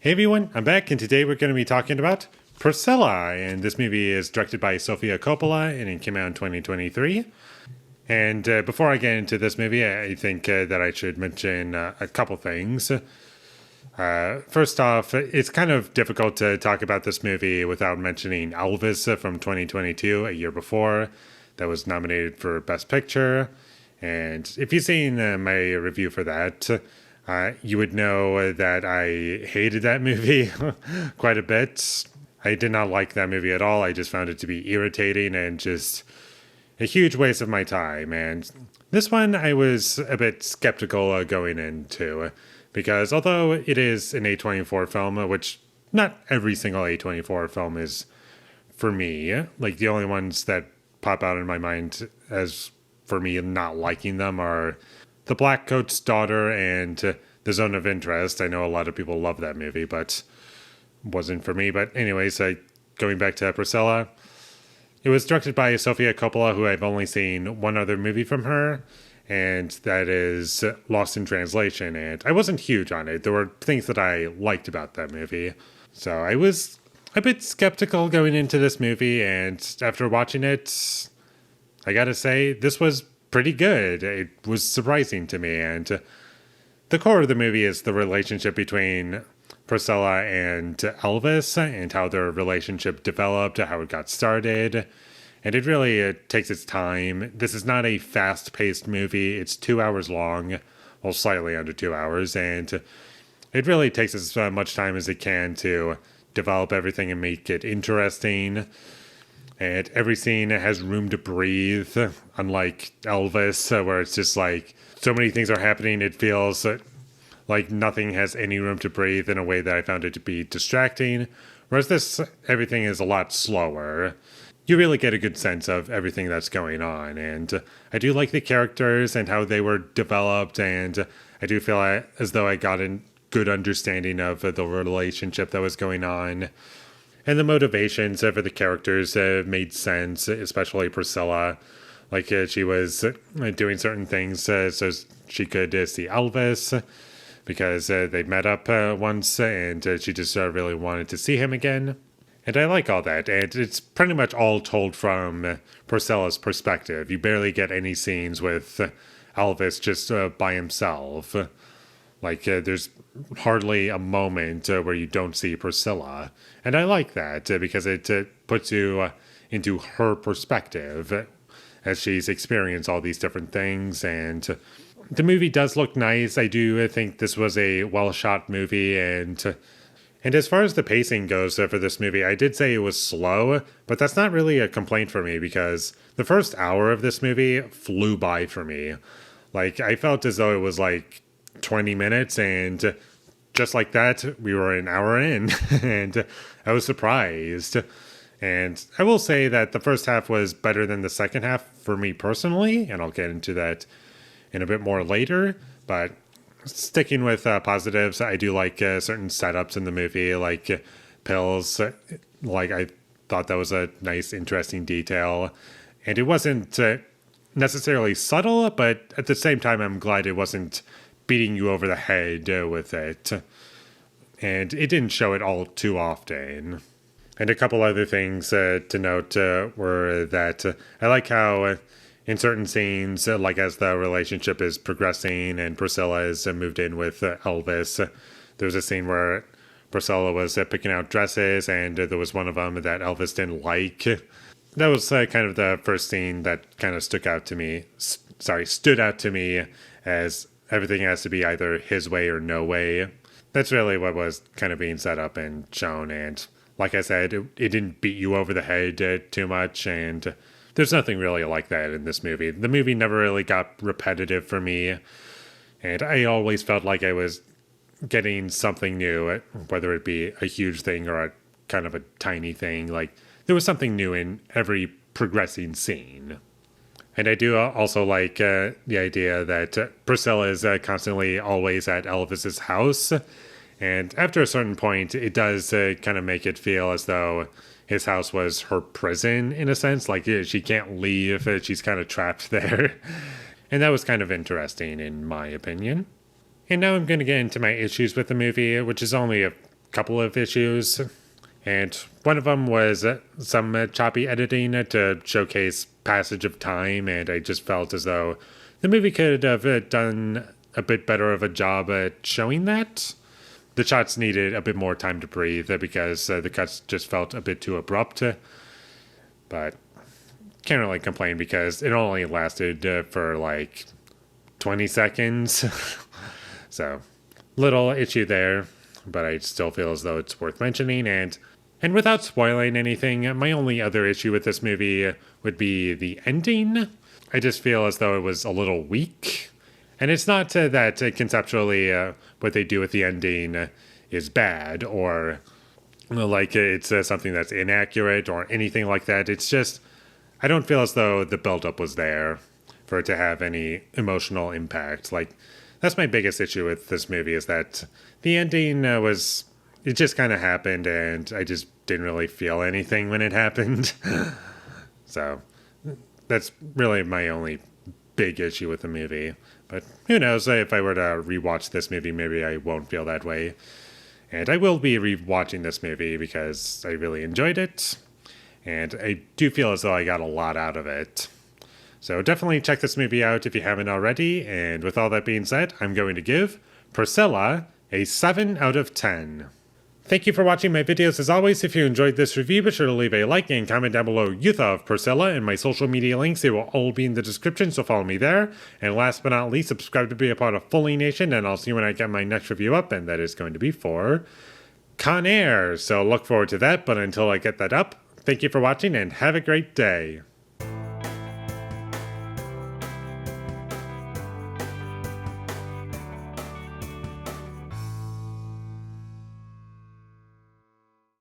Hey everyone, I'm back, and today we're going to be talking about Priscilla. And this movie is directed by Sofia Coppola, and it came out in 2023. And before I get into this movie, I think that I should mention a couple things. First off, it's kind of difficult to talk about this movie without mentioning Elvis from 2022, a year before, that was nominated for Best Picture. And if you've seen my review for that, you would know that I hated that movie quite a bit. I did not like that movie at all. I just found it to be irritating and just a huge waste of my time. And this one I was a bit skeptical going into because although it is an A24 film, which not every single A24 film is for me, like the only ones that pop out in my mind as for me not liking them are The Black Coat's Daughter and The Zone of Interest. I know a lot of people love that movie, but wasn't for me. But anyways, going back to Priscilla, it was directed by Sofia Coppola, who I've only seen one other movie from her, and that is Lost in Translation. And I wasn't huge on it. There were things that I liked about that movie. So I was a bit skeptical going into this movie, and after watching it, I gotta say, this was pretty good. It was surprising to me, and the core of the movie is the relationship between Priscilla and Elvis and how their relationship developed, how it got started. And it really takes its time. This is not a fast-paced movie. It's 2 hours long, well, slightly under 2 hours, and it really takes as much time as it can to develop everything and make it interesting. And every scene has room to breathe, unlike Elvis, where it's just like so many things are happening. It feels like nothing has any room to breathe in a way that I found it to be distracting. Whereas this, everything is a lot slower. You really get a good sense of everything that's going on. And I do like the characters and how they were developed. And I do feel as though I got a good understanding of the relationship that was going on. And the motivations for the characters made sense, especially Priscilla. Like she was doing certain things so she could see Elvis because they met up once and she just really wanted to see him again. And I like all that. And it's pretty much all told from Priscilla's perspective. You barely get any scenes with Elvis just by himself. Like, there's hardly a moment where you don't see Priscilla. And I like that because it puts you into her perspective as she's experienced all these different things. And the movie does look nice. I do think this was a well-shot movie. And as far as the pacing goes for this movie, I did say it was slow, but that's not really a complaint for me because the first hour of this movie flew by for me. Like, I felt as though it was like 20 minutes, and just like that, we were an hour in, and I was surprised. And I will say that the first half was better than the second half for me personally, and I'll get into that in a bit more later. But sticking with positives, I do like certain setups in the movie, like pills. Like, I thought that was a nice, interesting detail. And it wasn't necessarily subtle, but at the same time, I'm glad it wasn't beating you over the head with it. And it didn't show it all too often. And a couple other things to note were that I like how in certain scenes, like as the relationship is progressing and Priscilla is moved in with Elvis, there was a scene where Priscilla was picking out dresses and there was one of them that Elvis didn't like. That was kind of the first scene that kind of stood out to me as everything has to be either his way or no way. That's really what was kind of being set up and shown. And like I said, it didn't beat you over the head too much. And there's nothing really like that in this movie. The movie never really got repetitive for me. And I always felt like I was getting something new, whether it be a huge thing or a kind of a tiny thing. Like, there was something new in every progressing scene. And I do also like the idea that Priscilla is constantly always at Elvis's house. And after a certain point, it does kind of make it feel as though his house was her prison in a sense. Like she can't leave. She's kind of trapped there. And that was kind of interesting in my opinion. And now I'm going to get into my issues with the movie, which is only a couple of issues. And one of them was some choppy editing to showcase passage of time, and I just felt as though the movie could have done a bit better of a job at showing that. The shots needed a bit more time to breathe because the cuts just felt a bit too abrupt. But can't really complain because it only lasted for like 20 seconds. So, little issue there, but I still feel as though it's worth mentioning. And without spoiling anything, my only other issue with this movie would be the ending. I just feel as though it was a little weak. And it's not that conceptually what they do with the ending is bad or like it's something that's inaccurate or anything like that. It's just, I don't feel as though the buildup was there for it to have any emotional impact. Like, that's my biggest issue with this movie is that the ending it just kind of happened and I just didn't really feel anything when it happened. So that's really my only big issue with the movie. But who knows, if I were to rewatch this movie, maybe I won't feel that way. And I will be rewatching this movie because I really enjoyed it. And I do feel as though I got a lot out of it. So definitely check this movie out if you haven't already. And with all that being said, I'm going to give Priscilla a 7 out of 10. Thank you for watching my videos. As always, if you enjoyed this review, be sure to leave a like and comment down below you thought of Priscilla, and my social media links, they will all be in the description, so follow me there. And last but not least, subscribe to be a part of Foley Nation, and I'll see you when I get my next review up, and that is going to be for Con Air. So look forward to that, but until I get that up, thank you for watching and have a great day.